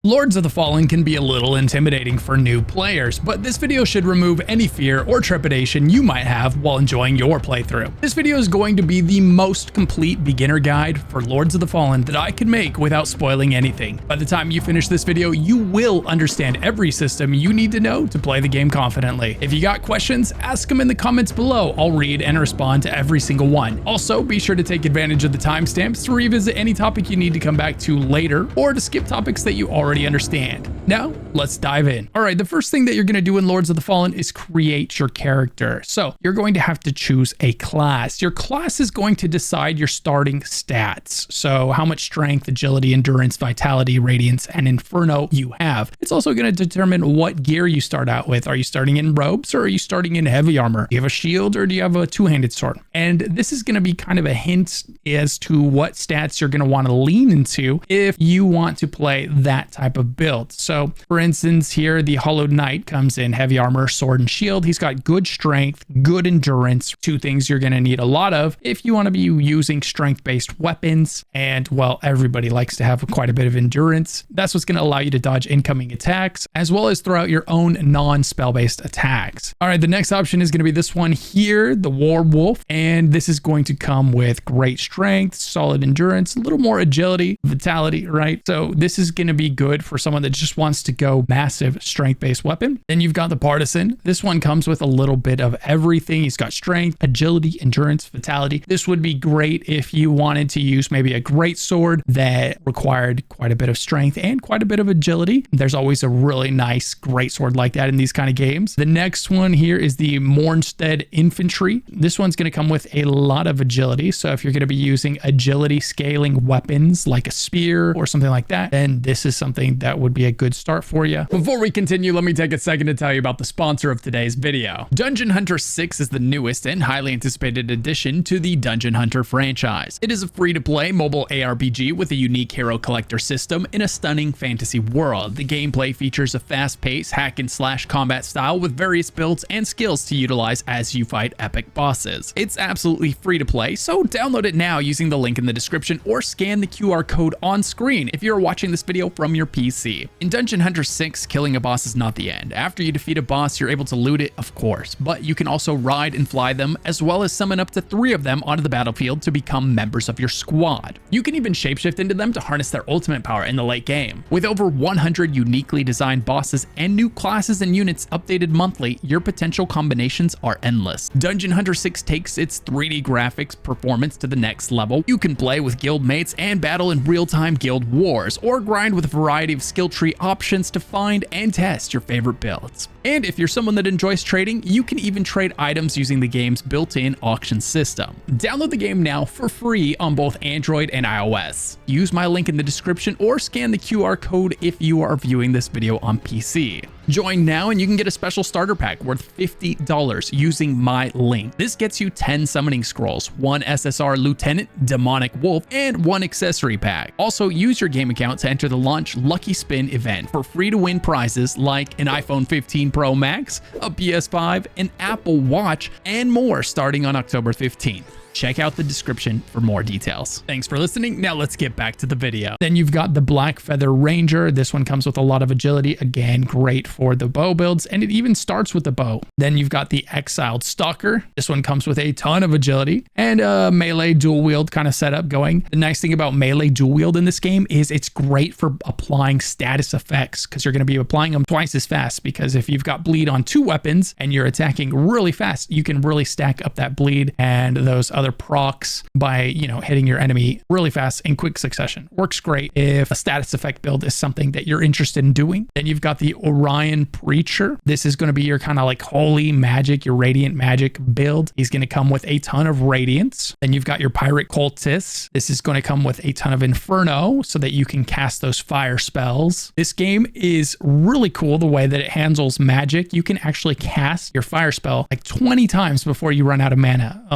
Lords of the Fallen can be a little intimidating for new players, but this video should remove any fear or trepidation you might have while enjoying your playthrough. This video is going to be the most complete beginner guide for Lords of the Fallen that I could make without spoiling anything. By the time you finish this video, you will understand every system you need to know to play the game confidently. If you got questions, ask them in the comments below. I'll read and respond to every single one. Also, be sure to take advantage of the timestamps to revisit any topic you need to come back to later, or to skip topics that you already understand. Now, let's dive in. All right, the first thing that you're going to do in Lords of the Fallen is create your character. So you're going to have to choose a class. Your class is going to decide your starting stats. So how much strength, agility, endurance, vitality, radiance, and inferno you have. It's also going to determine what gear you start out with. Are you starting in robes or are you starting in heavy armor? Do you have a shield or do you have a two-handed sword? And this is going to be kind of a hint as to what stats you're going to want to lean into if you want to play that type of build. So for instance, here the Hollowed Knight comes in heavy armor, sword, and shield. He's got good strength, good endurance, two things you're going to need a lot of if you want to be using strength-based weapons. And well, everybody likes to have quite a bit of endurance. That's what's going to allow you to dodge incoming attacks, as well as throw out your own non-spell-based attacks. All right, the next option is going to be this one here, the Werewolf. And this is going to come with great strength, solid endurance, a little more agility, vitality, right? So this is going to be good for someone that just wants to go massive strength-based weapon. Then you've got the Partisan. This one comes with a little bit of everything. He's got strength, agility, endurance, vitality. This would be great if you wanted to use maybe a great sword that required quite a bit of strength and quite a bit of agility. There's always a really nice great sword like that in these kind of games. The next one here is the Mornstead Infantry. This one's going to come with a lot of agility. So if you're going to be using agility scaling weapons like a spear or something like that, then this is something that would be a good start for you. Before we continue, let me take a second to tell you about the sponsor of today's video. Dungeon Hunter 6 is the newest and highly anticipated addition to the Dungeon Hunter franchise. It is a free-to-play mobile ARPG with a unique hero collector system in a stunning fantasy world. The gameplay features a fast-paced hack-and-slash combat style with various builds and skills to utilize as you fight epic bosses. It's absolutely free to play, so download it now using the link in the description or scan the QR code on screen if you're watching this video from your PC. In Dungeon Hunter 6, killing a boss is not the end. After you defeat a boss, you're able to loot it, of course, but you can also ride and fly them, as well as summon up to 3 of them onto the battlefield to become members of your squad. You can even shapeshift into them to harness their ultimate power in the late game. With over 100 uniquely designed bosses and new classes and units updated monthly, your potential combinations are endless. Dungeon Hunter 6 takes its 3D graphics performance to the next level. You can play with guild mates and battle in real-time guild wars, or grind with a variety of skill tree options to find and test your favorite builds. And if you're someone that enjoys trading, you can even trade items using the game's built-in auction system. Download the game now for free on both Android and iOS. Use my link in the description or scan the QR code if you are viewing this video on PC. Join now and you can get a special starter pack worth $50 using my link. This gets you 10 summoning scrolls, 1 SSR Lieutenant, Demonic Wolf, and 1 accessory pack. Also, use your game account to enter the launch Lucky Spin event for free to win prizes like an iPhone 15 Pro Max, a PS5, an Apple Watch, and more starting on October 15th. Check out the description for more details. Thanks for listening. Now let's get back to the video. Then you've got the Black Feather Ranger. This one comes with a lot of agility. Again, great for the bow builds, and it even starts with the bow. Then you've got the Exiled Stalker. This one comes with a ton of agility and a melee dual wield kind of setup going. The nice thing about melee dual wield in this game is it's great for applying status effects, because you're going to be applying them twice as fast, because if you've got bleed on 2 weapons and you're attacking really fast, you can really stack up that bleed and those other procs by, hitting your enemy really fast in quick succession. Works great if a status effect build is something that you're interested in doing. Then you've got the Orion Preacher. This is going to be your kind of like holy magic, your radiant magic build. He's going to come with a ton of radiance. Then you've got your Pirate Cultist. This is going to come with a ton of inferno so that you can cast those fire spells. This game is really cool the way that it handles magic. You can actually cast your fire spell like 20 times before you run out of mana.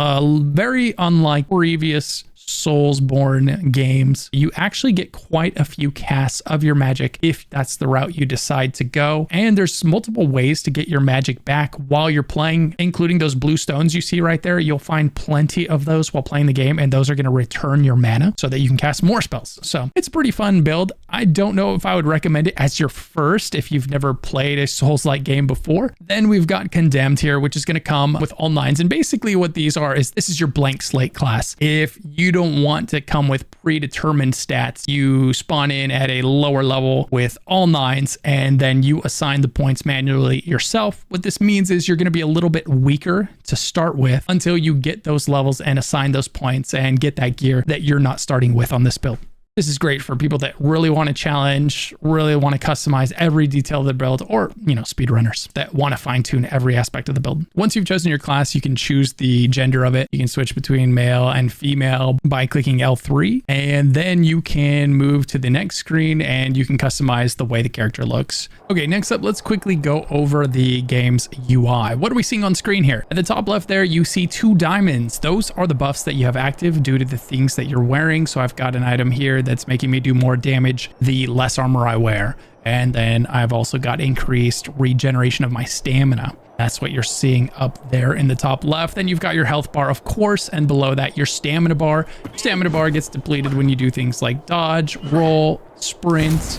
Very unlike previous Soulsborne games, you actually get quite a few casts of your magic if that's the route you decide to go. And there's multiple ways to get your magic back while you're playing, including those blue stones you see right there. You'll find plenty of those while playing the game, and those are going to return your mana so that you can cast more spells. So it's a pretty fun build. I don't know if I would recommend it as your first if you've never played a Souls-like game before. Then we've got Condemned here, which is going to come with all 9s. And basically what these are is this is your blank slate class. If you don't want to come with predetermined stats, you spawn in at a lower level with all 9s, and then you assign the points manually yourself. What this means is you're going to be a little bit weaker to start with until you get those levels and assign those points and get that gear that you're not starting with on this build. This is great for people that really want to challenge, really want to customize every detail of the build, or, speedrunners that want to fine tune every aspect of the build. Once you've chosen your class, you can choose the gender of it. You can switch between male and female by clicking L3, and then you can move to the next screen and you can customize the way the character looks. Okay, next up, let's quickly go over the game's UI. What are we seeing on screen here? At the top left there, you see 2 diamonds. Those are the buffs that you have active due to the things that you're wearing. So I've got an item here that's making me do more damage the less armor I wear. And then I've also got increased regeneration of my stamina. That's what you're seeing up there in the top left. Then you've got your health bar, of course, and below that, your stamina bar. Your stamina bar gets depleted when you do things like dodge, roll, sprint,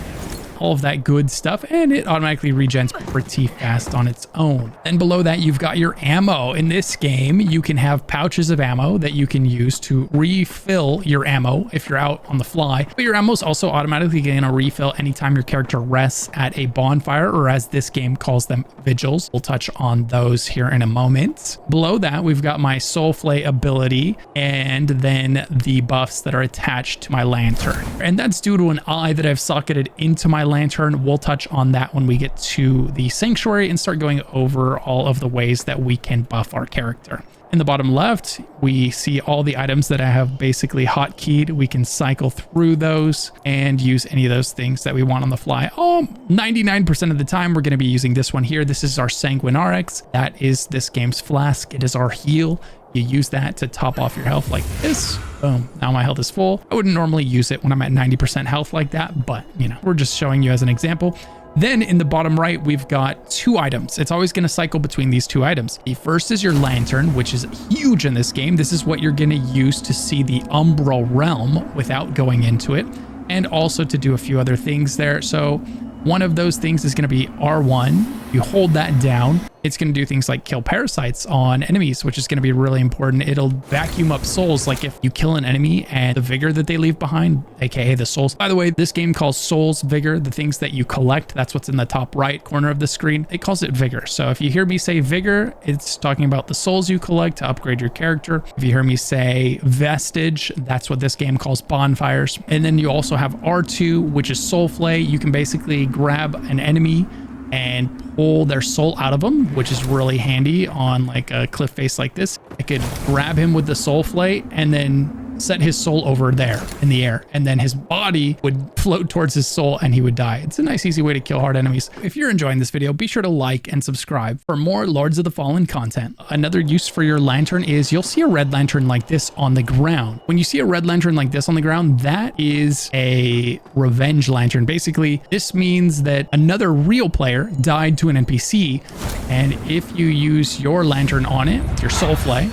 all of that good stuff, and it automatically regens pretty fast on its own. Then below that, you've got your ammo. In this game, you can have pouches of ammo that you can use to refill your ammo if you're out on the fly, but your ammo is also automatically going to refill anytime your character rests at a bonfire, or as this game calls them, vigils. We'll touch on those here in a moment. Below that, we've got my soul flay ability, and then the buffs that are attached to my lantern, and that's due to an eye that I've socketed into my lantern. We'll touch on that when we get to the sanctuary and start going over all of the ways that we can buff our character. In the bottom left, we see all the items that I have basically hotkeyed. We can cycle through those and use any of those things that we want on the fly. 99% of the time, we're going to be using this one here. This is our Sanguinarix. That is this game's flask. It is our heal. You use that to top off your health like this. Boom. Now my health is full. I wouldn't normally use it when I'm at 90% health like that, but we're just showing you as an example. Then in the bottom right, we've got 2 items. It's always going to cycle between these 2 items. The first is your lantern, which is huge in this game. This is what you're going to use to see the Umbral Realm without going into it, and also to do a few other things there. So one of those things is going to be R1. You hold that down. It's going to do things like kill parasites on enemies, which is going to be really important. It'll vacuum up souls, like if you kill an enemy and the vigor that they leave behind, aka the souls. By the way, this game calls souls vigor, the things that you collect. That's what's in the top right corner of the screen. It calls it vigor. So if you hear me say vigor, it's talking about the souls you collect to upgrade your character. If you hear me say vestige, that's what this game calls bonfires. And then you also have R2, which is soul flay. You can basically grab an enemy and pull their soul out of them, which is really handy on like a cliff face like this. I could grab him with the soul flay and then set his soul over there in the air, and then his body would float towards his soul and he would die. It's a nice, easy way to kill hard enemies. If you're enjoying this video, be sure to like and subscribe for more Lords of the Fallen content. Another use for your lantern is you'll see a red lantern like this on the ground. When you see a red lantern like this on the ground, that is a revenge lantern. Basically, this means that another real player died to an NPC, and if you use your lantern on it with your soul flay,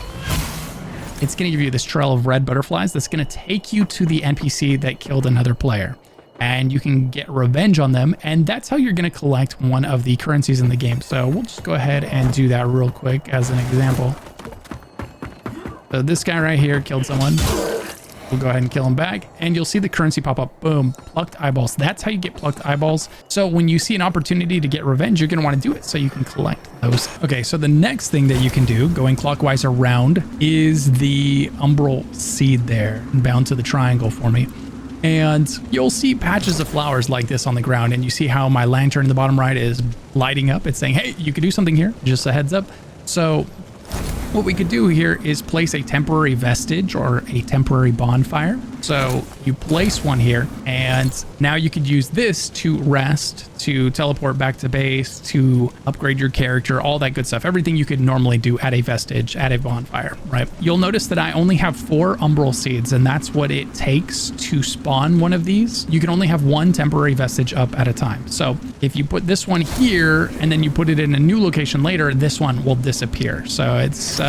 it's going to give you this trail of red butterflies that's going to take you to the NPC that killed another player, and you can get revenge on them, and that's how you're going to collect one of the currencies in the game. So we'll just go ahead and do that real quick as an example. So this guy right here killed someone. We'll go ahead and kill him back, and you'll see the currency pop up. Boom, plucked eyeballs. That's how you get plucked eyeballs. So when you see an opportunity to get revenge, you're going to want to do it so you can collect those. Okay, so the next thing that you can do, going clockwise around, is the Umbral seed there, bound to the triangle for me. And you'll see patches of flowers like this on the ground, and you see how my lantern in the bottom right is lighting up. It's saying, hey, you could do something here, just a heads up. So what we could do here is place a temporary vestige or a temporary bonfire. So you place one here, and now you could use this to rest, to teleport back to base, to upgrade your character, all that good stuff. Everything you could normally do at a vestige, at a bonfire, right? You'll notice that I only have 4 umbral seeds, and that's what it takes to spawn one of these. You can only have 1 temporary vestige up at a time. So if you put this one here and then you put it in a new location later, this one will disappear. So it's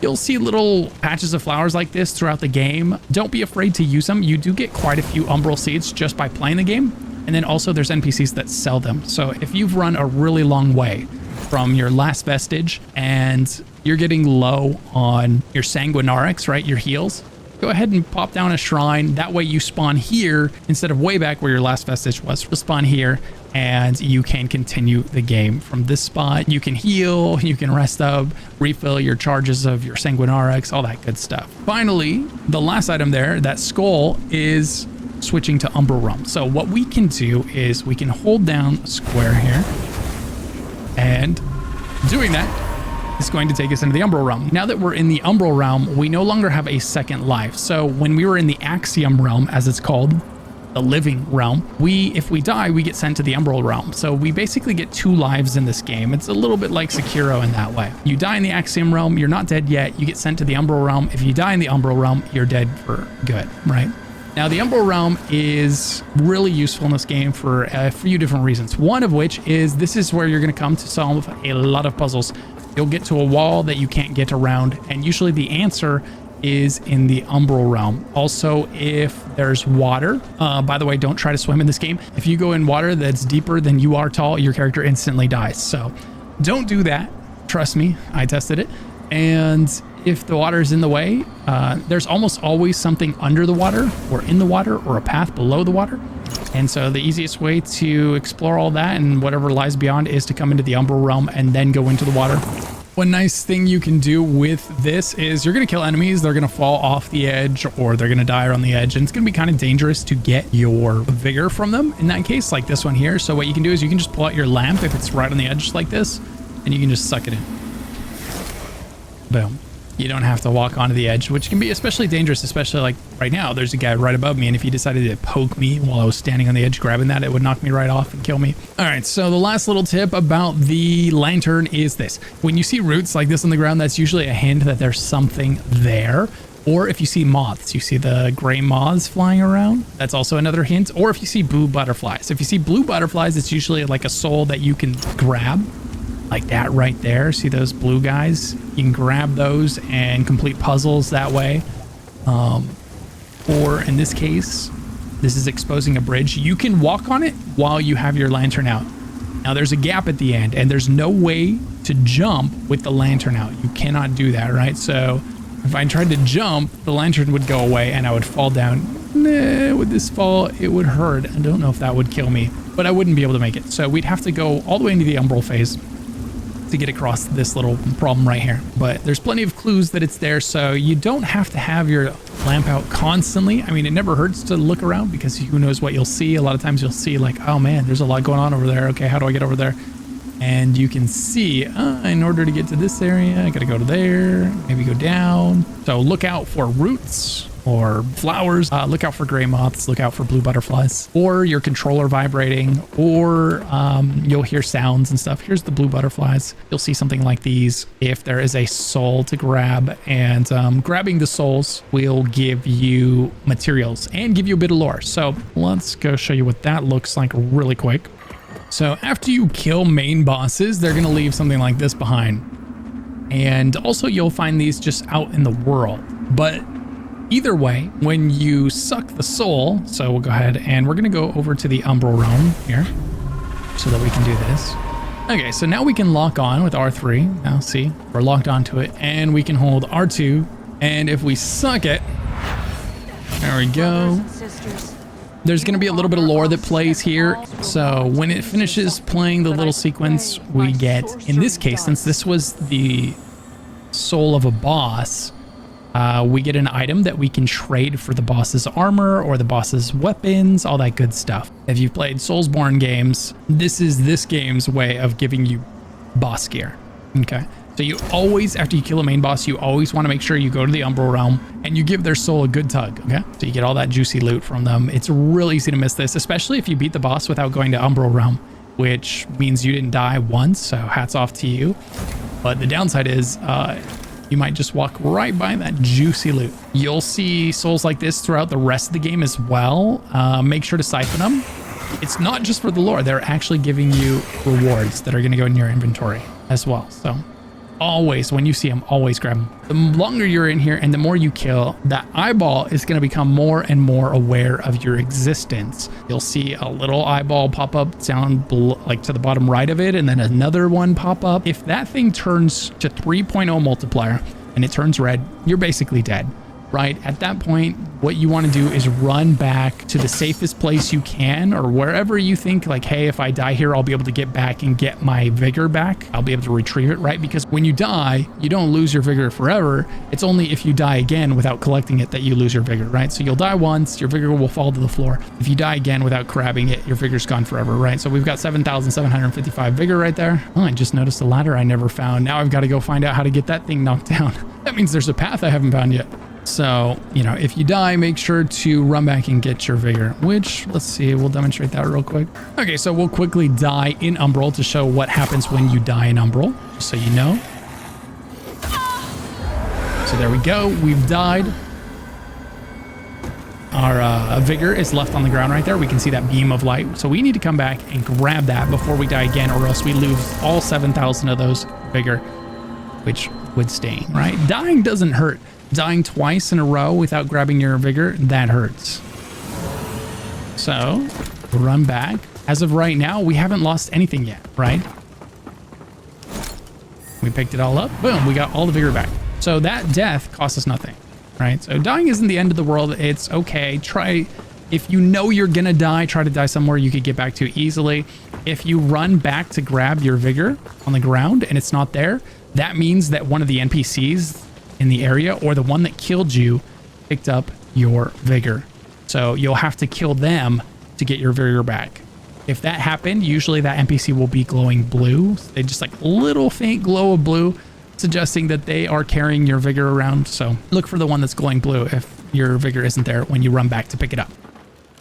you'll see little patches of flowers like this throughout the game. Don't be afraid to use them. You do get quite a few umbral seeds just by playing the game. And then also there's NPCs that sell them. So if you've run a really long way from your last vestige and you're getting low on your Sanguinarix, right, your heals, go ahead and pop down a shrine. That way you spawn here instead of way back where your last vestige was. You'll spawn here and you can continue the game from this spot. You can heal, you can rest up, refill your charges of your Sanguinarix, all that good stuff. Finally, the last item there, that skull, is switching to Umbral Realm. So what we can do is we can hold down square here, and doing that is going to take us into the Umbral Realm. Now that we're in the Umbral Realm, we no longer have a second life. So when we were in the Axiom Realm, as it's called, the living realm, if we die, we get sent to the Umbral Realm. So we basically get 2 lives in this game. It's a little bit like Sekiro in that way. You die in the Axiom Realm, you're not dead yet, you get sent to the Umbral Realm. If you die in the Umbral Realm, you're dead for good, right? Now, the Umbral Realm is really useful in this game for a few different reasons. One of which is this is where you're going to come to solve a lot of puzzles. You'll get to a wall that you can't get around, and usually the answer is in the Umbral Realm. Also, if there's water, by the way, don't try to swim in this game. If you go in water that's deeper than you are tall, your character instantly dies. So don't do that. Trust me, I tested it. And if the water is in the way, there's almost always something under the water or in the water or a path below the water. And so the easiest way to explore all that and whatever lies beyond is to come into the Umbral Realm and then go into the water. One nice thing you can do with this is you're going to kill enemies. They're going to fall off the edge or they're going to die on the edge. And it's going to be kind of dangerous to get your vigor from them in that case, like this one here. So what you can do is you can just pull out your lamp if it's right on the edge like this, and you can just suck it in. Boom. You don't have to walk onto the edge, which can be especially dangerous, especially like right now. There's a guy right above me, and if he decided to poke me while I was standing on the edge grabbing that, it would knock me right off and kill me. All right, so the last little tip about the lantern is this. When you see roots like this on the ground, that's usually a hint that there's something there. Or if you see moths, you see the gray moths flying around, that's also another hint. Or if you see blue butterflies. If you see blue butterflies, it's usually like a soul that you can grab. Like that right there. See those blue guys? You can grab those and complete puzzles that way. Or in this case, this is exposing a bridge. You can walk on it while you have your lantern out. Now there's a gap at the end and there's no way to jump with the lantern out. You cannot do that, right? So if I tried to jump, the lantern would go away and I would fall down. Nah, with this fall, it would hurt. I don't know if that would kill me, but I wouldn't be able to make it. So we'd have to go all the way into the Umbral phase to get across this little problem right here. But there's plenty of clues that it's there, so you don't have to have your lamp out constantly. I mean, it never hurts to look around because who knows what you'll see. A lot of times you'll see like, oh man, there's a lot going on over there. Okay, how do I get over there? And you can see, in order to get to this area, I gotta go to there, maybe go down. So look out for roots or flowers, look out for gray moths, look out for blue butterflies, or your controller vibrating, or you'll hear sounds and stuff. Here's the blue butterflies. You'll see something like these if there is a soul to grab, and grabbing the souls will give you materials and give you a bit of lore. So let's go show you what that looks like really quick. So after you kill main bosses, they're gonna leave something like this behind. And also you'll find these just out in the world. But either way, when you suck the soul, so we'll go ahead and we're gonna go over to the Umbral Realm here so that we can do this. Okay, so now we can lock on with R3. Now see, we're locked onto it, and we can hold R2. And if we suck it, there we go. There's going to be a little bit of lore that plays here. So when it finishes playing the little sequence, we get, in this case, since this was the soul of a boss, we get an item that we can trade for the boss's armor or the boss's weapons, all that good stuff. If you've played Soulsborne games, this is this game's way of giving you boss gear. Okay. So you always, after you kill a main boss, you always want to make sure you go to the Umbral Realm and you give their soul a good tug, okay? So you get all that juicy loot from them. It's real easy to miss this, especially if you beat the boss without going to Umbral Realm, which means you didn't die once, so hats off to you. But the downside is you might just walk right by that juicy loot. You'll see souls like this throughout the rest of the game as well. Make sure to siphon them. It's not just for the lore. They're actually giving you rewards that are going to go in your inventory as well. So always, when you see them, always grab them. The longer you're in here and the more you kill, that eyeball is going to become more and more aware of your existence. You'll see a little eyeball pop up down like to the bottom right of it, and then another one pop up. If that thing turns to 3.0 multiplier and it turns red, you're basically dead. Right? At that point, what you want to do is run back to the safest place you can, or wherever you think like, hey, if I die here, I'll be able to get back and get my vigor back. I'll be able to retrieve it, right? Because when you die, you don't lose your vigor forever. It's only if you die again without collecting it that you lose your vigor, right? So you'll die once, your vigor will fall to the floor. If you die again without grabbing it, your vigor's gone forever, right? So we've got 7,755 vigor right there. Oh, I just noticed a ladder I never found. Now I've got to go find out how to get that thing knocked down. That means there's a path I haven't found yet. So, you know, if you die, make sure to run back and get your vigor, which, let's see, we'll demonstrate that real quick. Okay, so we'll quickly die in Umbral to show what happens when you die in Umbral, just so you know. So there we go, we've died. Our vigor is left on the ground right there. We can see that beam of light. So we need to come back and grab that before we die again, or else we lose all 7,000 of those vigor, which would sting, right? Dying doesn't hurt. Dying twice in a row without grabbing your vigor, that hurts. So, run back. As of right now, we haven't lost anything yet, right? We picked it all up. Boom, we got all the vigor back. So that death cost us nothing, right? So dying isn't the end of the world. It's okay. Try, if you know you're gonna die, try to die somewhere you could get back to easily. If you run back to grab your vigor on the ground and it's not there, that means that one of the NPCs in the area or the one that killed you picked up your vigor. So you'll have to kill them to get your vigor back. If that happened, usually that NPC will be glowing blue. They just like little faint glow of blue, suggesting that they are carrying your vigor around. So look for the one that's glowing blue if your vigor isn't there when you run back to pick it up.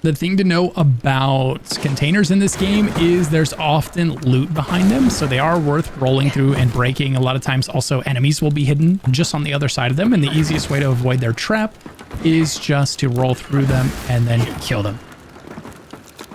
The thing to know about containers in this game is there's often loot behind them, so they are worth rolling through and breaking. A lot of times also enemies will be hidden just on the other side of them, and the easiest way to avoid their trap is just to roll through them and then kill them.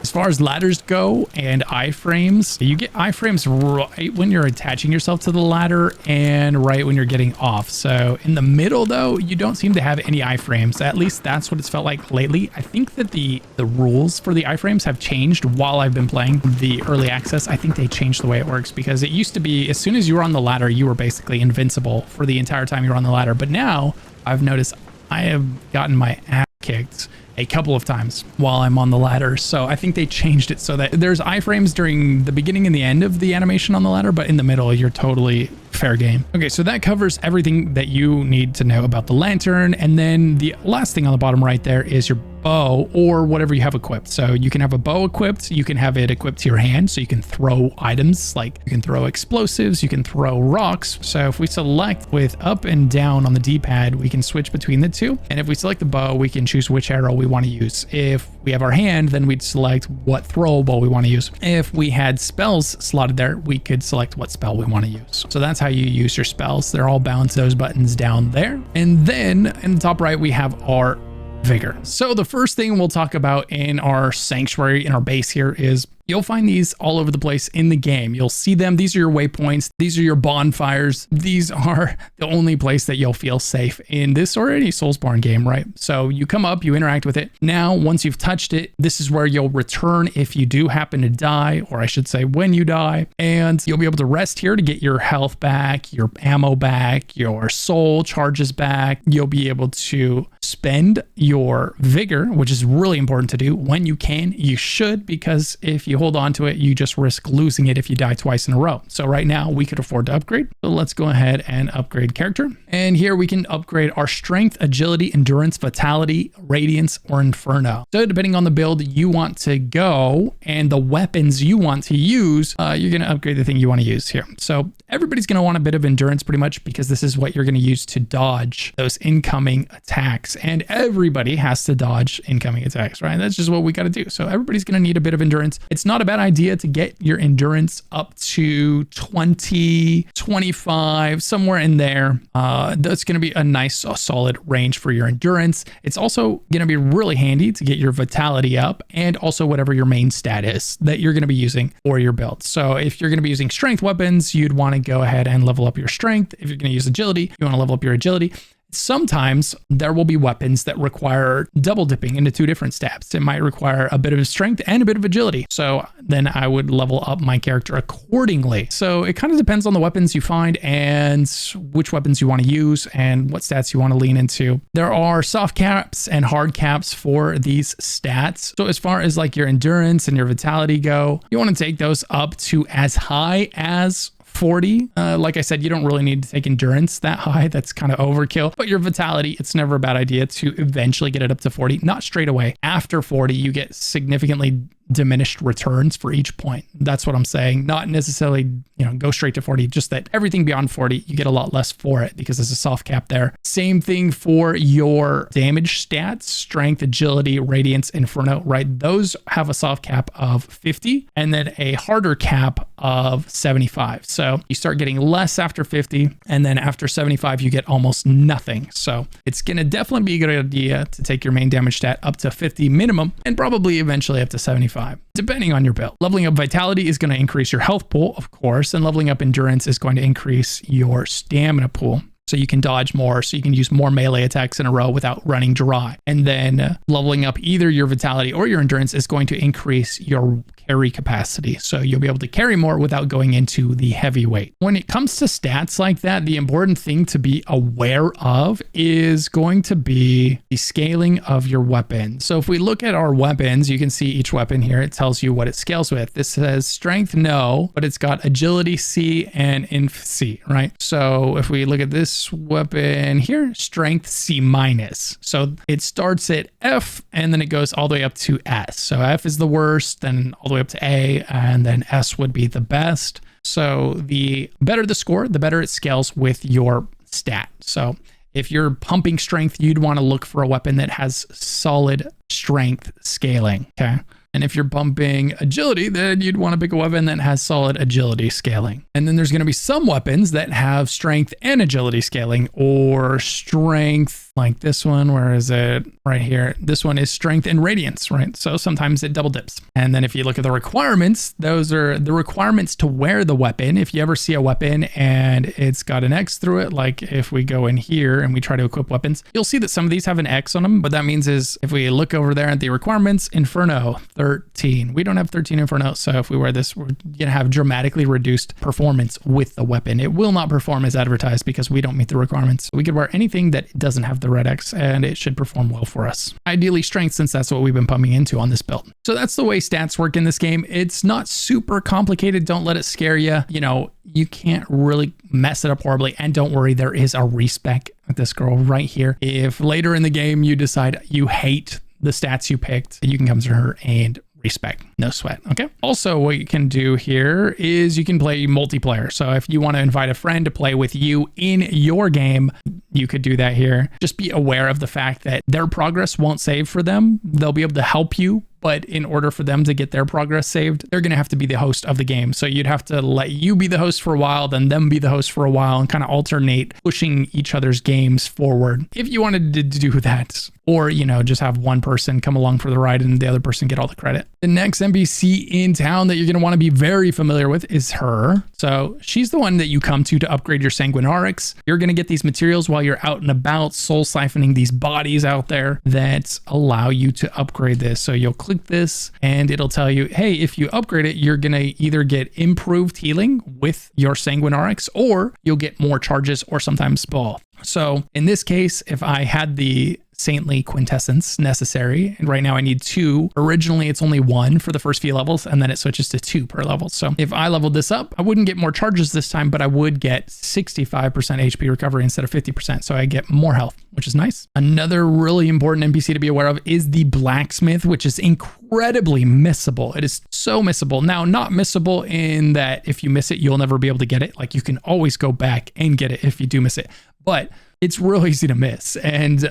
As far as ladders go and iframes, you get iframes right when you're attaching yourself to the ladder and right when you're getting off. So in the middle though, you don't seem to have any iframes. At least that's what it's felt like lately. I think that the rules for the iframes have changed while I've been playing the early access. I think they changed the way it works because it used to be as soon as you were on the ladder, you were basically invincible for the entire time you were on the ladder. But now I've noticed I have gotten my ass kicked a couple of times while I'm on the ladder. So I think they changed it so that there's iframes during the beginning and the end of the animation on the ladder, but in the middle, you're totally fair game. Okay, so that covers everything that you need to know about the lantern. And then the last thing on the bottom right there is your bow or whatever you have equipped. So you can have a bow equipped, you can have it equipped to your hand, so you can throw items, like you can throw explosives, you can throw rocks. So if we select with up and down on the D-pad, we can switch between the two. And if we select the bow, we can choose which arrow we want to use. If we have our hand, then we'd select what throwable we want to use. If we had spells slotted there, we could select what spell we want to use. So that's how you use your spells. They're all bound to those buttons down there. And then in the top right, we have our vigor. So the first thing we'll talk about in our sanctuary, in our base here, is you'll find these all over the place in the game. You'll see them. These are your waypoints. These are your bonfires. These are the only place that you'll feel safe in this or any Soulsborne game, right? So you come up, you interact with it. Now, once you've touched it, this is where you'll return if you do happen to die, or I should say when you die, and you'll be able to rest here to get your health back, your ammo back, your soul charges back. You'll be able to spend your vigor, which is really important to do when you can. You should, because if you hold on to it, you just risk losing it if you die twice in a row. So right now we could afford to upgrade. So let's go ahead and upgrade character. And here we can upgrade our strength, agility, endurance, vitality, radiance, or inferno. So depending on the build you want to go and the weapons you want to use, you're going to upgrade the thing you want to use here. So everybody's going to want a bit of endurance pretty much because this is what you're going to use to dodge those incoming attacks. attacks, and everybody has to dodge incoming attacks, right? That's just what we got to do. So everybody's going to need a bit of endurance. It's not a bad idea to get your endurance up to 20, 25, somewhere in there. That's going to be a nice solid range for your endurance. It's also going to be really handy to get your vitality up, and also whatever your main stat is that you're going to be using for your build. So if you're going to be using strength weapons, you'd want to go ahead and level up your strength. If you're going to use agility, you want to level up your agility. Sometimes there will be weapons that require double dipping into two different stats. It might require a bit of strength and a bit of agility. So then I would level up my character accordingly. So it kind of depends on the weapons you find and which weapons you want to use and what stats you want to lean into. There are soft caps and hard caps for these stats. So as far as like your endurance and your vitality go, you want to take those up to as high as 40. Like I said, you don't really need to take endurance that high. That's kind of overkill. But your vitality, it's never a bad idea to eventually get it up to 40. Not straight away. After 40, you get significantly diminished returns for each point. That's what I'm saying. Not necessarily, go straight to 40, just that everything beyond 40, you get a lot less for it because there's a soft cap there. Same thing for your damage stats, strength, agility, radiance, inferno, right? Those have a soft cap of 50 and then a harder cap of 75. So you start getting less after 50, and then after 75, you get almost nothing. So it's going to definitely be a good idea to take your main damage stat up to 50 minimum, and probably eventually up to 75, depending on your build. Leveling up vitality is going to increase your health pool, of course, and leveling up endurance is going to increase your stamina pool. So you can dodge more, so you can use more melee attacks in a row without running dry. And then leveling up either your vitality or your endurance is going to increase your carry capacity. So you'll be able to carry more without going into the heavyweight. When it comes to stats like that, the important thing to be aware of is going to be the scaling of your weapon. So if we look at our weapons, you can see each weapon here. It tells you what it scales with. This says strength, no, but it's got agility C and inf C, right? So if we look at this weapon here, strength C minus. So it starts at F and then it goes all the way up to S. So F is the worst, then all the way up to A, and then S would be the best. So the better the score, the better it scales with your stat. So if you're pumping strength, you'd want to look for a weapon that has solid strength scaling. Okay. And if you're bumping agility, then you'd want to pick a weapon that has solid agility scaling. And then there's going to be some weapons that have strength and agility scaling, or strength like this one. Where is it? Right here. This one is strength and radiance, right? So sometimes it double dips. And then if you look at the requirements, those are the requirements to wear the weapon. If you ever see a weapon and it's got an X through it, like if we go in here and we try to equip weapons, you'll see that some of these have an X on them. What that means is if we look over there at the requirements, Inferno, 13. We don't have 13 Inferno, so if we wear this, we're gonna have dramatically reduced performance with the weapon. It will not perform as advertised because we don't meet the requirements. We could wear anything that doesn't have the red X and it should perform well for us. Ideally strength, since that's what we've been pumping into on this build. So that's the way stats work in this game. It's not super complicated. Don't let it scare you. You can't really mess it up horribly. And don't worry, there is a respec with this girl right here. If later in the game you decide you hate the stats you picked, you can come to her and respec. No sweat. Okay. Also, what you can do here is you can play multiplayer. So if you want to invite a friend to play with you in your game, you could do that here. Just be aware of the fact that their progress won't save for them. They'll be able to help you, but in order for them to get their progress saved, they're going to have to be the host of the game. So you'd have to let you be the host for a while, then them be the host for a while, and kind of alternate pushing each other's games forward. If you wanted to do that, or, just have one person come along for the ride and the other person get all the credit. The next NPC in town that you're going to want to be very familiar with is her. So she's the one that you come to upgrade your Sanguinarix. You're going to get these materials while you're out and about, soul siphoning these bodies out there that allow you to upgrade this. So you'll click this and it'll tell you, hey, if you upgrade it, you're going to either get improved healing with your Sanguinarix, or you'll get more charges, or sometimes both. So in this case, if I had the saintly quintessence necessary, and right now I need 2. Originally it's only 1 for the first few levels, and then it switches to 2 per level. So if I leveled this up, I wouldn't get more charges this time, but I would get 65% HP recovery instead of 50%. So I get more health, which is nice. Another really important NPC to be aware of is the Blacksmith, which is incredibly missable. It is so missable. Now, not missable in that if you miss it, you'll never be able to get it. Like, you can always go back and get it if you do miss it. but it's real easy to miss. And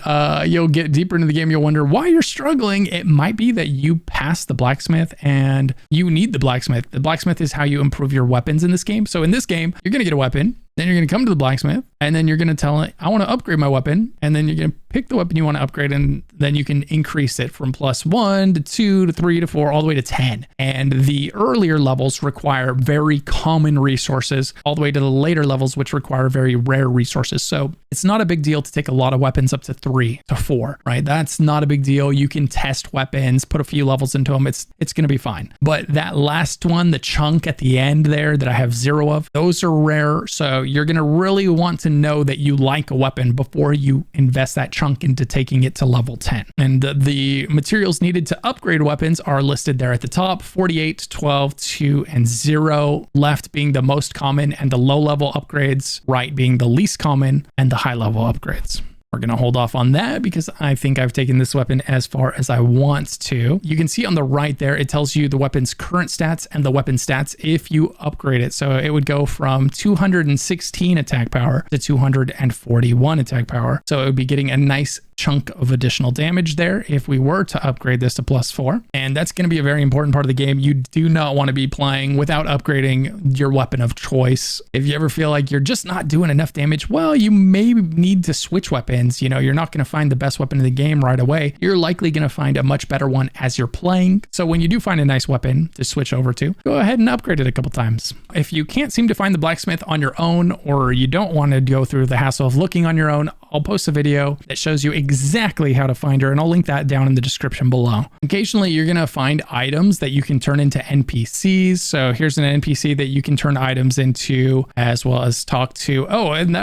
you'll get deeper into the game. You'll wonder why you're struggling. It might be that you passed the blacksmith and you need the blacksmith. The blacksmith is how you improve your weapons in this game. So in this game, you're going to get a weapon. Then you're going to come to the blacksmith and then you're going to tell it, I want to upgrade my weapon. And then you're going to pick the weapon you want to upgrade. And then you can increase it from +1 to 2 to 3 to 4, all the way to 10. And the earlier levels require very common resources, all the way to the later levels, which require very rare resources. So it's not a big deal to take a lot of weapons up to 3 to 4, right? That's not a big deal. You can test weapons, put a few levels into them. It's going to be fine. But that last one, the chunk at the end there that I have 0 of, those are rare. So you're going to really want to know that you like a weapon before you invest that chunk into taking it to level 10. And the materials needed to upgrade weapons are listed there at the top: 48, 12, 2, and 0. Left being the most common and the low level upgrades, right being the least common and the high level upgrades. We're going to hold off on that because I think I've taken this weapon as far as I want to. You can see on the right there, it tells you the weapon's current stats and the weapon stats if you upgrade it. So it would go from 216 attack power to 241 attack power. So it would be getting a nice chunk of additional damage there if we were to upgrade this to +4. And that's going to be a very important part of the game. You do not want to be playing without upgrading your weapon of choice. If you ever feel like you're just not doing enough damage, well, you may need to switch weapons. You know, you're not going to find the best weapon in the game right away. You're likely going to find a much better one as you're playing. So when you do find a nice weapon to switch over to, go ahead and upgrade it a couple times. If you can't seem to find the blacksmith on your own, or you don't want to go through the hassle of looking on your own, I'll post a video that shows you exactly how to find her, and I'll link that down in the description below. Occasionally, you're going to find items that you can turn into NPCs. So here's an NPC that you can turn items into, as well as talk to. Oh, and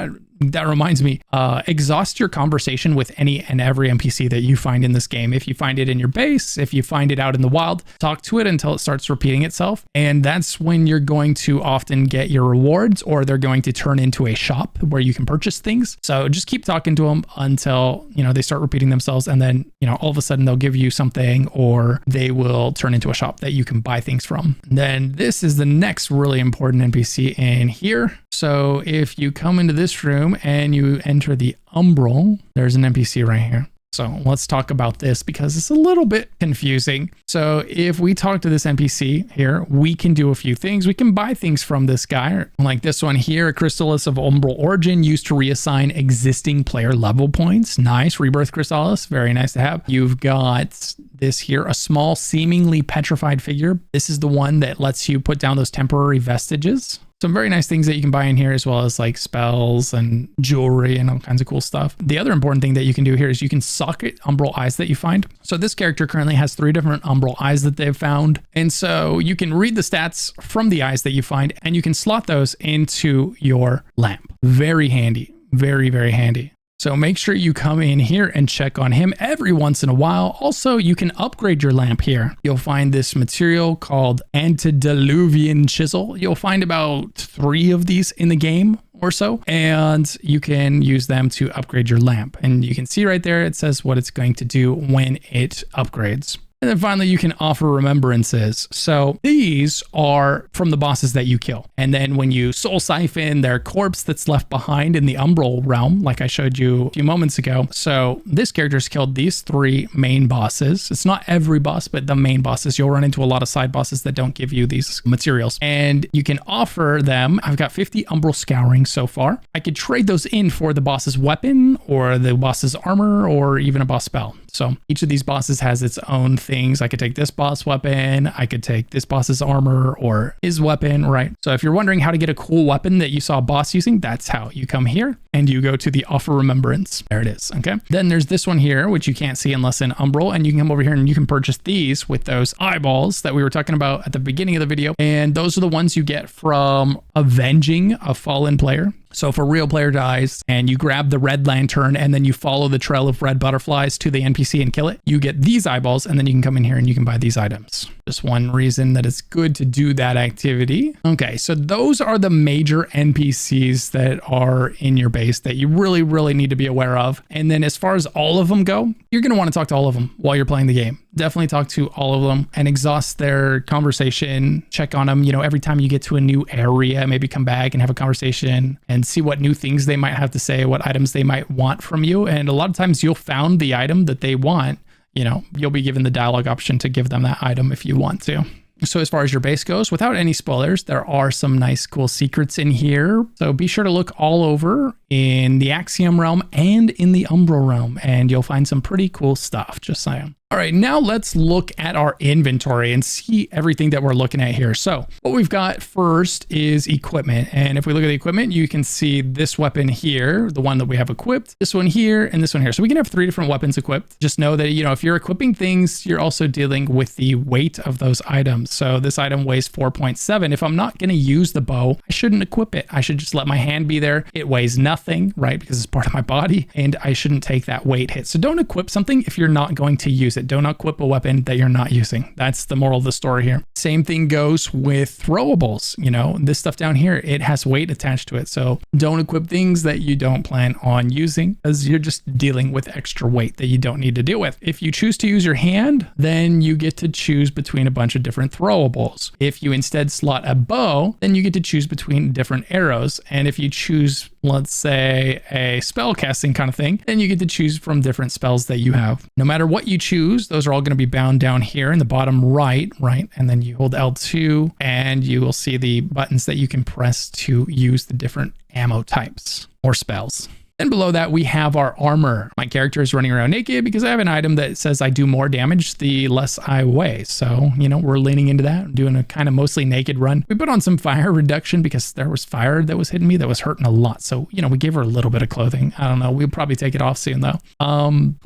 that reminds me, exhaust your conversation with any and every NPC that you find in this game. If you find it in your base, if you find it out in the wild, talk to it until it starts repeating itself. And that's when you're going to often get your rewards, or they're going to turn into a shop where you can purchase things. So just keep talking to them until, you know, they start repeating themselves. And then, you know, all of a sudden they'll give you something, or they will turn into a shop that you can buy things from. And then this is the next really important NPC in here. So if you come into this room and you enter the Umbral, there's an NPC right here. So let's talk about this because it's a little bit confusing. So if we talk to this NPC here, we can do a few things. We can buy things from this guy, like this one here, a Chrysalis of Umbral Origin used to reassign existing player level points. Nice. Rebirth Chrysalis. Very nice to have. You've got this here, a small seemingly petrified figure. This is the one that lets you put down those temporary vestiges. Some very nice things that you can buy in here, as well as like spells and jewelry and all kinds of cool stuff. The other important thing that you can do here is you can socket Umbral Eyes that you find. So this character currently has 3 different Umbral Eyes that they've found. And so you can read the stats from the eyes that you find, and you can slot those into your lamp. Very handy. Very, very handy. So make sure you come in here and check on him every once in a while. Also, you can upgrade your lamp here. You'll find this material called Antediluvian Chisel. You'll find about 3 of these in the game or so, and you can use them to upgrade your lamp. And you can see right there, it says what it's going to do when it upgrades. And then finally, you can offer remembrances. So these are from the bosses that you kill. And then when you soul siphon their corpse that's left behind in the Umbral Realm, like I showed you a few moments ago. So this character's killed these 3 main bosses. It's not every boss, but the main bosses. You'll run into a lot of side bosses that don't give you these materials. And you can offer them. I've got 50 Umbral Scourings so far. I could trade those in for the boss's weapon, or the boss's armor, or even a boss spell. So each of these bosses has its own things. I could take this boss weapon, I could take this boss's armor or his weapon, right? So if you're wondering how to get a cool weapon that you saw a boss using, that's how. You come here and you go to the Offer Remembrance. There it is, okay? Then there's this one here, which you can't see unless in Umbral, and you can come over here and you can purchase these with those eyeballs that we were talking about at the beginning of the video. And those are the ones you get from avenging a fallen player. So if a real player dies and you grab the red lantern and then you follow the trail of red butterflies to the NPC and kill it, you get these eyeballs, and then you can come in here and you can buy these items. Just one reason that it's good to do that activity. Okay, so those are the major NPCs that are in your base that you really need to be aware of. And then as far as all of them go, you're going to want to talk to all of them while you're playing the game. definitely talk to all of them and exhaust their conversation. Check on them, you know, every time you get to a new area, maybe come back and have a conversation and see what new things they might have to say, what items they might want from you. And a lot of times you'll found the item that they want. You know, you'll be given the dialogue option to give them that item if you want to. So as far as your base goes, without any spoilers, there are some nice cool secrets in here. So be sure to look all over in the Axiom realm and in the Umbral realm, and you'll find some pretty cool stuff, just saying. All right, now let's look at our inventory and see everything that we're looking at here. So what we've got first is equipment. And if we look at the equipment, you can see this weapon here, the one that we have equipped, this one here, and this one here. So we can have 3 different weapons equipped. Just know that, you know, if you're equipping things, you're also dealing with the weight of those items. So this item weighs 4.7. If I'm not going to use the bow, I shouldn't equip it. I should just let my hand be there. It weighs nothing, right? Because it's part of my body, and I shouldn't take that weight hit. So don't equip something if you're not going to use it. Don't equip a weapon that you're not using. That's the moral of the story here. Same thing goes with throwables. You know, this stuff down here, it has weight attached to it. So don't equip things that you don't plan on using, as you're just dealing with extra weight that you don't need to deal with. If you choose to use your hand, then you get to choose between a bunch of different throwables. If you instead slot a bow, then you get to choose between different arrows. And if you choose, let's say, a spell casting kind of thing, then you get to choose from different spells that you have. No matter what you choose, those are all going to be bound down here in the bottom right? And then you hold L2 and you will see the buttons that you can press to use the different ammo types or spells. Then below that, we have our armor. My character is running around naked because I have an item that says I do more damage the less I weigh. So, you know, we're leaning into that, doing a kind of mostly naked run. We put on some fire reduction because there was fire that was hitting me that was hurting a lot. So, you know, we gave her a little bit of clothing. I don't know. We'll probably take it off soon though.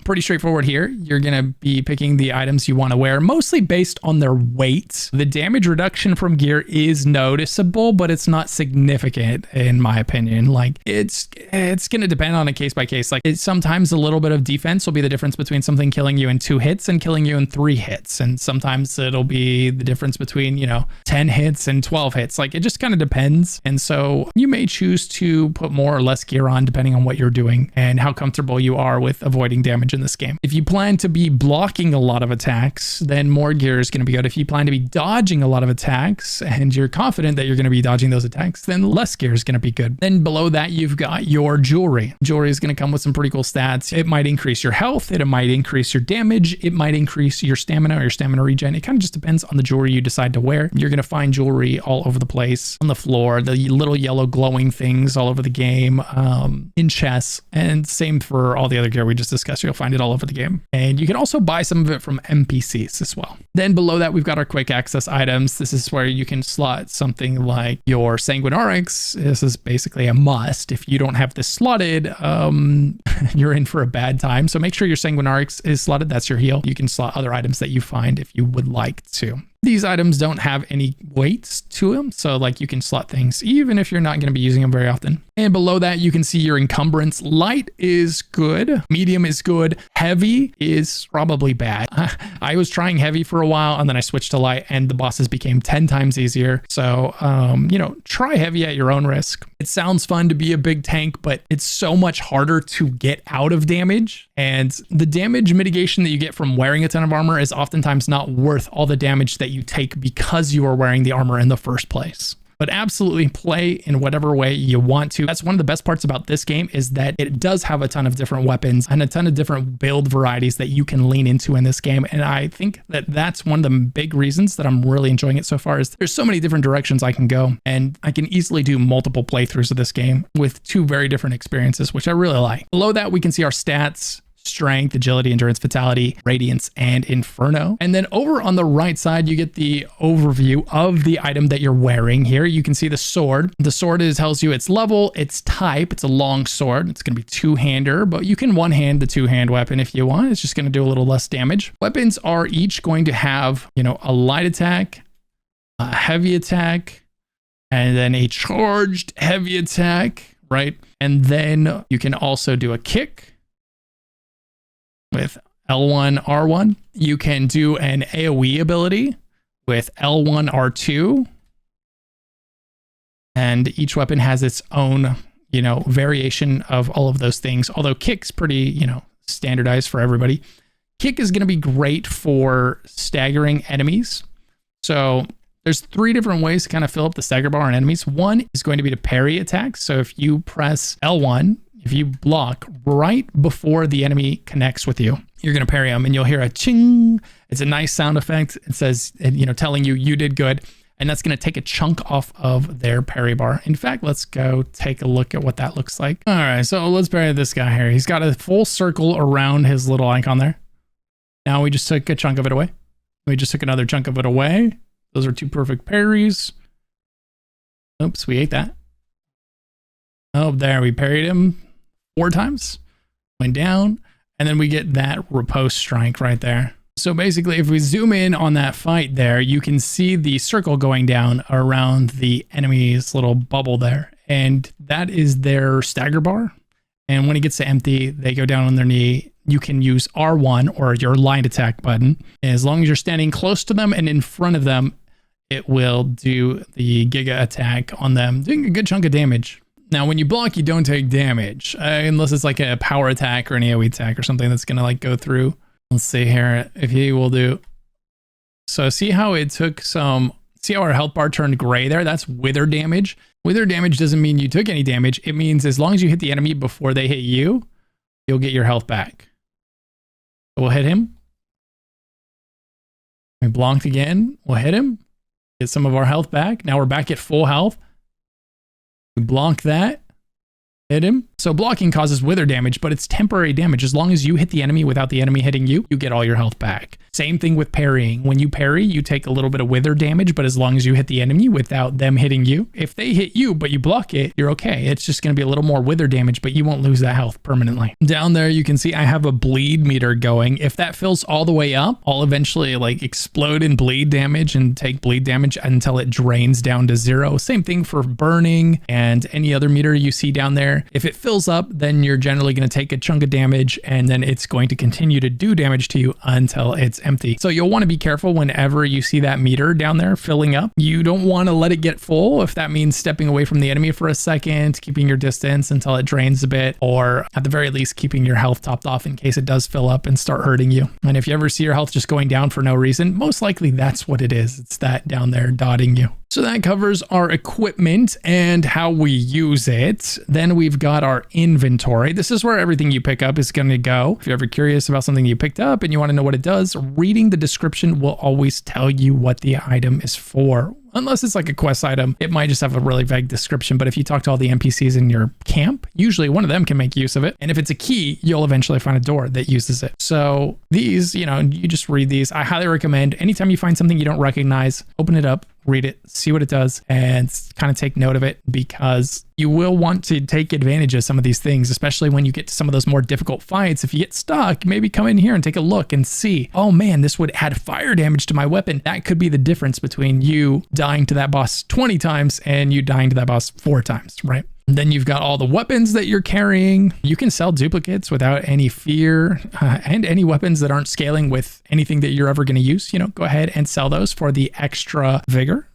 Pretty straightforward here. You're going to be picking the items you want to wear, mostly based on their weight. The damage reduction from gear is noticeable, but it's not significant in my opinion. Like it's going to depend on a case by case. Like it's sometimes a little bit of defense will be the difference between something killing you in 2 hits and killing you in 3 hits. And sometimes it'll be the difference between, you know, 10 hits and 12 hits. Like it just kind of depends. And so you may choose to put more or less gear on depending on what you're doing and how comfortable you are with avoiding damage in this game. If you plan to be blocking a lot of attacks, then more gear is going to be good. If you plan to be dodging a lot of attacks and you're confident that you're going to be dodging those attacks, then less gear is going to be good. Then below that, you've got your jewelry. Jewelry is going to come with some pretty cool stats. It might increase your health. It might increase your damage. It might increase your stamina or your stamina regen. It kind of just depends on the jewelry you decide to wear. You're going to find jewelry all over the place, on the floor, the little yellow glowing things all over the game, in chests, and same for all the other gear we just discussed. You'll find it all over the game. And you can also buy some of it from NPCs as well. Then below that, we've got our quick access items. This is where you can slot something like your Sanguinarix. This is basically a must. If you don't have this slotted, you're in for a bad time. So make sure your Sanguinarix is slotted. That's your heal. You can slot other items that you find if you would like to. These items don't have any weights to them. So like you can slot things even if you're not going to be using them very often. And below that, you can see your encumbrance. Light is good. Medium is good. Heavy is probably bad. I was trying heavy for a while and then I switched to light and the bosses became 10 times easier. So, you know, try heavy at your own risk. It sounds fun to be a big tank, but it's so much harder to get out of damage. And the damage mitigation that you get from wearing a ton of armor is oftentimes not worth all the damage that you take because you are wearing the armor in the first place. But absolutely play in whatever way you want to. That's one of the best parts about this game is that it does have a ton of different weapons and a ton of different build varieties that you can lean into in this game. And I think that that's one of the big reasons that I'm really enjoying it so far is there's so many different directions I can go and I can easily do multiple playthroughs of this game with 2 very different experiences, which I really like. Below that, we can see our stats. Strength, agility, endurance, vitality, radiance, and inferno. And then over on the right side, you get the overview of the item that you're wearing here. You can see the sword. The sword tells you its level, its type. It's a long sword. It's going to be 2-hander, but you can one-hand the 2-hand weapon if you want. It's just going to do a little less damage. Weapons are each going to have, you know, a light attack, a heavy attack, and then a charged heavy attack, right? And then you can also do a kick with L1, R1. You can do an AoE ability with L1, R2. And each weapon has its own, you know, variation of all of those things. Although kick's pretty, you know, standardized for everybody. Kick is going to be great for staggering enemies. So there's 3 different ways to kind of fill up the stagger bar on enemies. One is going to be to parry attacks. So if you press L1, if you block right before the enemy connects with you, you're going to parry them and you'll hear a ching. It's a nice sound effect. It says, you know, telling you did good. And that's going to take a chunk off of their parry bar. In fact, let's go take a look at what that looks like. All right, so let's parry this guy here. He's got a full circle around his little icon there. Now we just took a chunk of it away. We just took another chunk of it away. Those are 2 perfect parries. Oops, we ate that. Oh, there, we parried him 4 times. Went down, and then we get that riposte strike right there. So basically, if we zoom in on that fight there, you can see the circle going down around the enemy's little bubble there. And that is their stagger bar. And when it gets to empty, they go down on their knee. You can use R1 or your line attack button. As long as you're standing close to them and in front of them, it will do the Giga attack on them, doing a good chunk of damage. Now, when you block, you don't take damage, unless it's like a power attack or an AoE attack or something that's going to like go through. Let's see here if he will do. So see how it took some, see how our health bar turned gray there? That's wither damage. Wither damage doesn't mean you took any damage. It means as long as you hit the enemy before they hit you, you'll get your health back. So we'll hit him. We blocked again. We'll hit him. Get some of our health back. Now we're back at full health. We block that. Hit him. So blocking causes wither damage, but it's temporary damage. As long as you hit the enemy without the enemy hitting you, you get all your health back. Same thing with parrying. When you parry, you take a little bit of wither damage, but as long as you hit the enemy without them hitting you, if they hit you, but you block it, you're okay. It's just going to be a little more wither damage, but you won't lose that health permanently. Down there, you can see I have a bleed meter going. If that fills all the way up, I'll eventually like explode in bleed damage and take bleed damage until it drains down to 0. Same thing for burning and any other meter you see down there. If it fills up, then you're generally going to take a chunk of damage and then it's going to continue to do damage to you until it's empty. So you'll want to be careful whenever you see that meter down there filling up. You don't want to let it get full. If that means stepping away from the enemy for a second, keeping your distance until it drains a bit, or at the very least keeping your health topped off in case it does fill up and start hurting you. And if you ever see your health just going down for no reason, most likely that's what it is. It's that down there dotting you. So that covers our equipment and how we use it. Then we've got our inventory. This is where everything you pick up is going to go. If you're ever curious about something you picked up and you want to know what it does, reading the description will always tell you what the item is for. Unless it's like a quest item, it might just have a really vague description. But if you talk to all the NPCs in your camp, usually one of them can make use of it. And if it's a key, you'll eventually find a door that uses it. So these, you know, you just read these. I highly recommend anytime you find something you don't recognize, open it up, read it, see what it does, and kind of take note of it, because you will want to take advantage of some of these things, especially when you get to some of those more difficult fights. If you get stuck, maybe come in here and take a look and see, oh man, this would add fire damage to my weapon. That could be the difference between you dying to that boss 20 times and you dying to that boss 4 times, right? Then you've got all the weapons that you're carrying. You can sell duplicates without any fear, and any weapons that aren't scaling with anything that you're ever going to use, you know, go ahead and sell those for the extra vigor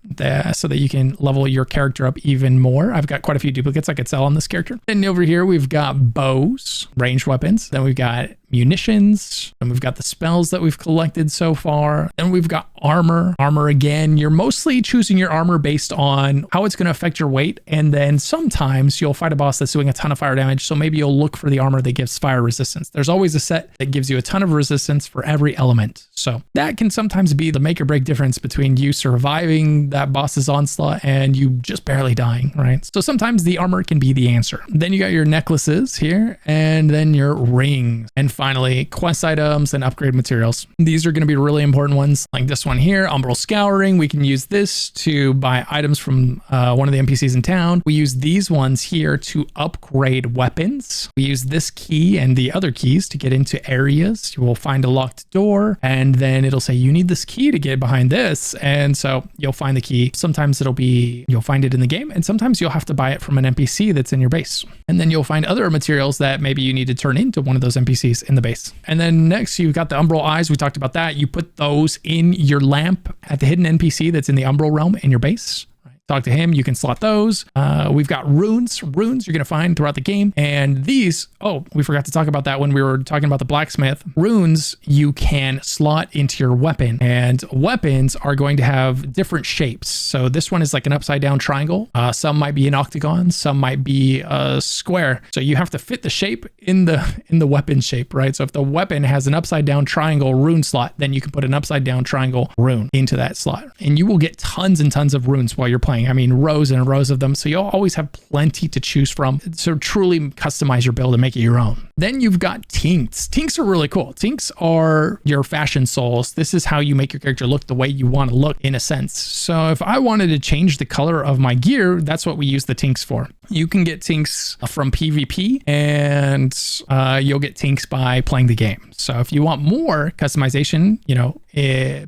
so that you can level your character up even more. I've got quite a few duplicates I could sell on this character. Then over here, we've got bows, ranged weapons. Then we've got munitions, and we've got the spells that we've collected so far. Then we've got armor. Armor again, you're mostly choosing your armor based on how it's going to affect your weight, and then sometimes you'll fight a boss that's doing a ton of fire damage, so maybe you'll look for the armor that gives fire resistance. There's always a set that gives you a ton of resistance for every element, so that can sometimes be the make or break difference between you surviving that boss's onslaught and you just barely dying, right? So sometimes the armor can be the answer. Then you got your necklaces here, and then your rings, and finally quest items and upgrade materials. These are going to be really important ones, like this one here, Umbral Scouring. We can use this to buy items from one of the NPCs in town. We use these ones here to upgrade weapons. We use this key and the other keys to get into areas. You will find a locked door, and then it'll say you need this key to get behind this, and so you'll find the key. Sometimes you'll find it in the game, and sometimes you'll have to buy it from an NPC that's in your base. And then you'll find other materials that maybe you need to turn into one of those NPCs in the base. And then next you've got the Umbral Eyes. We talked about that. You put those in your lamp at the hidden NPC that's in the Umbral Realm in your base. talk to him. You can slot those. We've got runes. Runes you're going to find throughout the game. And these, oh, we forgot to talk about that when we were talking about the blacksmith. Runes you can slot into your weapon, and weapons are going to have different shapes. So this one is like an upside down triangle. Some might be an octagon. Some might be a square. So you have to fit the shape in the weapon shape, right? So if the weapon has an upside down triangle rune slot, then you can put an upside down triangle rune into that slot, and you will get tons and tons of runes while you're playing. I mean, rows and rows of them. So you'll always have plenty to choose from. So truly customize your build and make it your own. Then you've got Tincts. Tincts are really cool. Tincts are your fashion souls. This is how you make your character look the way you want to look, in a sense. So if I wanted to change the color of my gear, that's what we use the Tincts for. You can get Tincts from PvP, and you'll get Tincts by playing the game. So if you want more customization, you know,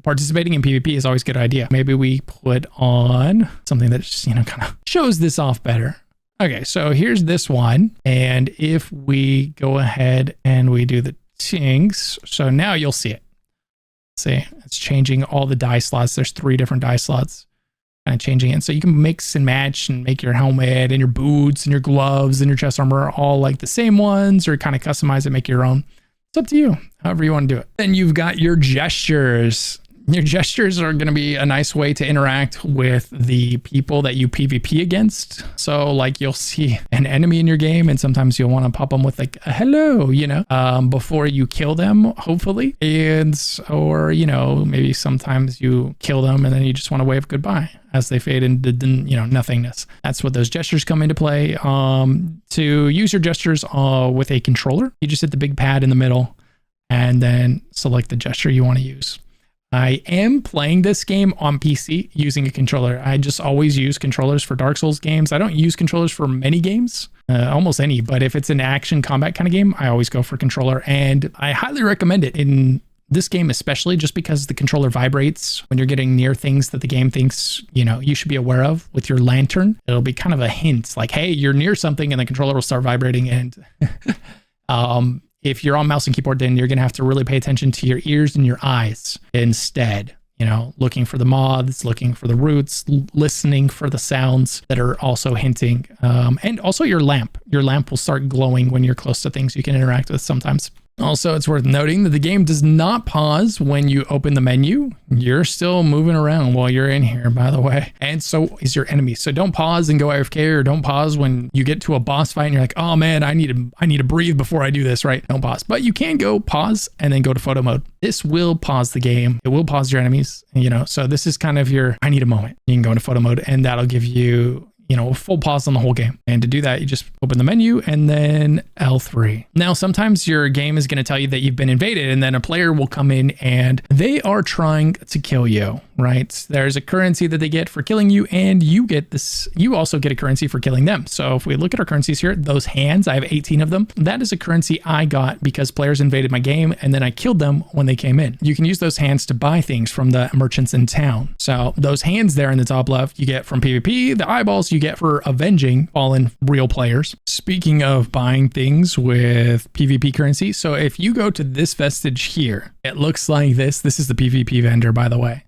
participating in PvP is always a good idea. Maybe we put on something that just, you know, kind of shows this off better. Okay, so here's this one. And if we go ahead and we do the Tincts, so now you'll see it. See, it's changing all the die slots. There's 3 different die slots. Kind of changing it. So you can mix and match and make your helmet and your boots and your gloves and your chest armor all like the same ones, or kind of customize it, make your own. It's up to you, however you want to do it. Then you've got your gestures. Your gestures are going to be a nice way to interact with the people that you PvP against. So like you'll see an enemy in your game, and sometimes you'll want to pop them with like a hello, you know, before you kill them, hopefully. And, or, you know, maybe sometimes you kill them and then you just want to wave goodbye as they fade into, you know, nothingness. That's what those gestures come into play. To use your gestures with a controller, you just hit the big pad in the middle and then select the gesture you want to use. I am playing this game on PC using a controller. I just always use controllers for Dark Souls games. I don't use controllers for many games, almost any, but if it's an action combat kind of game, I always go for controller, and I highly recommend it in this game, especially just because the controller vibrates when you're getting near things that the game thinks, you know, you should be aware of with your lantern. It'll be kind of a hint like, hey, you're near something, and the controller will start vibrating. And if you're on mouse and keyboard, then you're going to have to really pay attention to your ears and your eyes instead, you know, looking for the moths, looking for the roots, listening for the sounds that are also hinting. And also your lamp will start glowing when you're close to things you can interact with sometimes. Also, it's worth noting that the game does not pause when you open the menu. You're still moving around while you're in here, by the way. And so is your enemy. So don't pause and go AFK, or don't pause when you get to a boss fight and you're like, oh man, I need to breathe before I do this, right? Don't pause. But you can go pause and then go to photo mode. This will pause the game. It will pause your enemies, you know. So this is kind of your, I need a moment. You can go into photo mode, and that'll give you, you know, a full pause on the whole game. And to do that, you just open the menu and then L3. Now, sometimes your game is going to tell you that you've been invaded, and then a player will come in and they are trying to kill you, right? There's a currency that they get for killing you, and you get this, you also get a currency for killing them. So if we look at our currencies here, those hands, I have 18 of them. That is a currency I got because players invaded my game, and then I killed them when they came in. You can use those hands to buy things from the merchants in town. So those hands there in the top left, you get from PvP. The eyeballs you get for avenging fallen real players. Speaking of buying things with PvP currency, so if you go to this vestige here, it looks like this. This is the PvP vendor, by the way.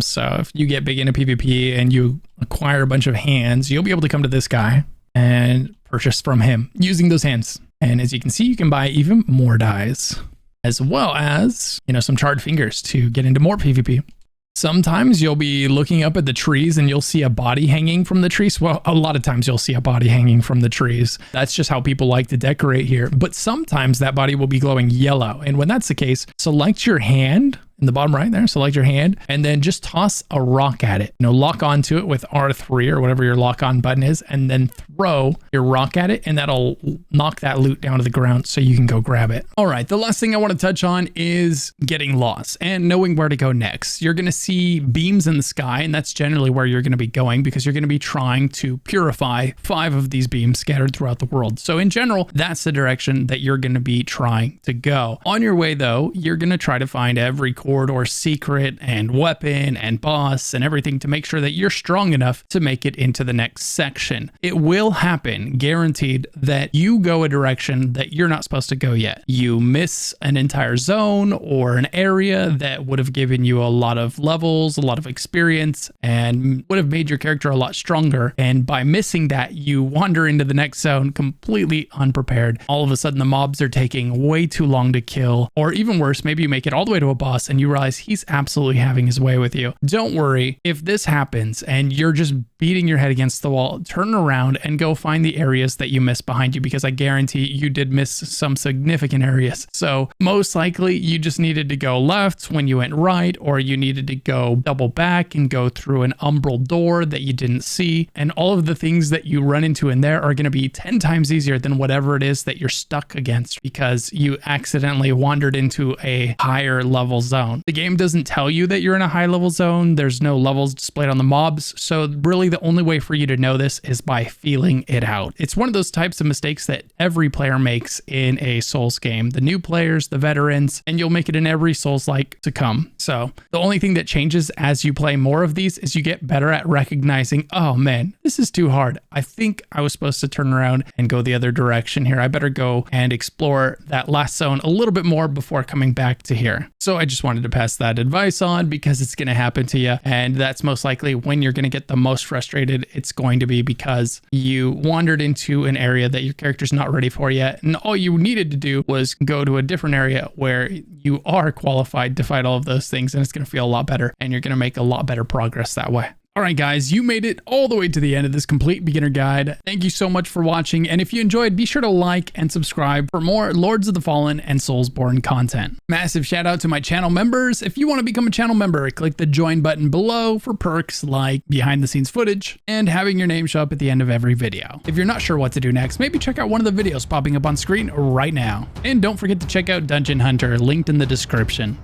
So if you get big into PvP and you acquire a bunch of hands, you'll be able to come to this guy and purchase from him using those hands. And as you can see, you can buy even more dies, as well as, you know, some charred fingers to get into more PvP. Sometimes you'll be looking up at the trees and you'll see a body hanging from the trees. Well, a lot of times you'll see a body hanging from the trees. That's just how people like to decorate here. But sometimes that body will be glowing yellow. And when that's the case, select your hand in the bottom right there, select your hand, and then just toss a rock at it. You know, lock onto it with R3 or whatever your lock on button is, and then throw your rock at it, and that'll knock that loot down to the ground so you can go grab it. All right, the last thing I want to touch on is getting lost and knowing where to go next. You're going to see beams in the sky, and that's generally where you're going to be going because you're going to be trying to purify 5 of these beams scattered throughout the world. So in general, that's the direction that you're going to be trying to go. On your way though, you're going to try to find every corridor secret and weapon and boss and everything to make sure that you're strong enough to make it into the next section. It will happen, guaranteed, that you go a direction that you're not supposed to go yet. You miss an entire zone or an area that would have given you a lot of levels, a lot of experience, and would have made your character a lot stronger. And by missing that, you wander into the next zone completely unprepared. All of a sudden, the mobs are taking way too long to kill, or even worse, maybe you make it all the way to a boss and you realize he's absolutely having his way with you. Don't worry, if this happens and you're just beating your head against the wall, turn around and go find the areas that you missed behind you, because I guarantee you did miss some significant areas. So most likely you just needed to go left when you went right, or you needed to go double back and go through an umbral door that you didn't see. And all of the things that you run into in there are going to be 10 times easier than whatever it is that you're stuck against because you accidentally wandered into a higher level zone. The game doesn't tell you that you're in a high level zone. There's no levels displayed on the mobs. So really the only way for you to know this is by feeling it out. It's one of those types of mistakes that every player makes in a Souls game. The new players, the veterans, and you'll make it in every Souls-like to come. So the only thing that changes as you play more of these is you get better at recognizing, oh man, this is too hard. I think I was supposed to turn around and go the other direction here. I better go and explore that last zone a little bit more before coming back to here. So I just wanted to pass that advice on because it's going to happen to you. And that's most likely when you're going to get the most frustrated. It's going to be because you wandered into an area that your character's not ready for yet. And all you needed to do was go to a different area where you are qualified to fight all of those things. And it's going to feel a lot better. And you're going to make a lot better progress that way. All right, guys, you made it all the way to the end of this complete beginner guide. Thank you so much for watching. And if you enjoyed, be sure to like and subscribe for more Lords of the Fallen and Soulsborne content. Massive shout out to my channel members. If you want to become a channel member, click the join button below for perks like behind the scenes footage and having your name show up at the end of every video. If you're not sure what to do next, maybe check out one of the videos popping up on screen right now. And don't forget to check out Dungeon Hunter, linked in the description.